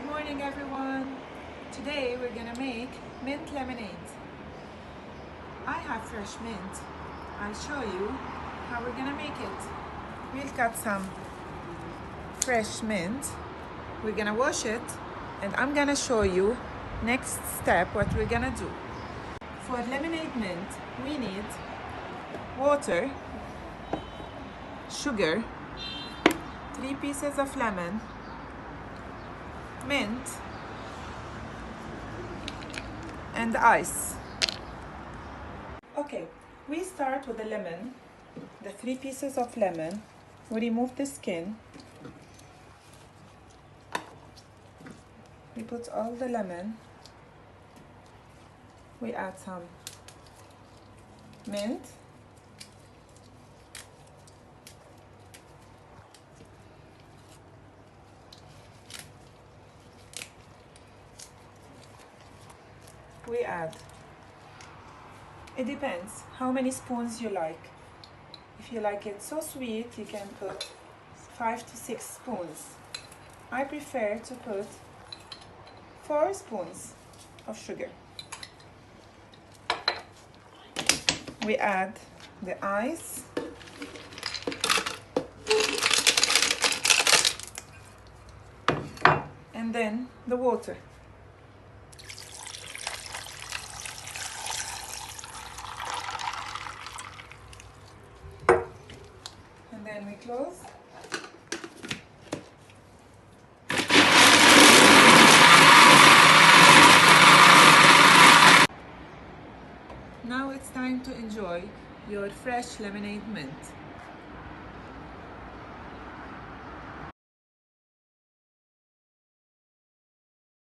morning everyone. Today we're gonna make mint lemonade. I have fresh mint. I'll show you how we're gonna make it. We'll cut some fresh mint. We're gonna wash it and I'm gonna show you next step what we're gonna do. For lemonade mint we need water, sugar, 3 pieces of lemon, mint and ice. Okay, we start with the lemon, the 3 pieces of lemon. We remove the skin. We put all the lemon. We add some mint. We add, it depends how many spoons you like. If you like it so sweet, you can put 5 to 6 spoons. I prefer to put 4 spoons of sugar. We add the ice. And then the water. And then we close. Now it's time to enjoy your fresh lemonade mint.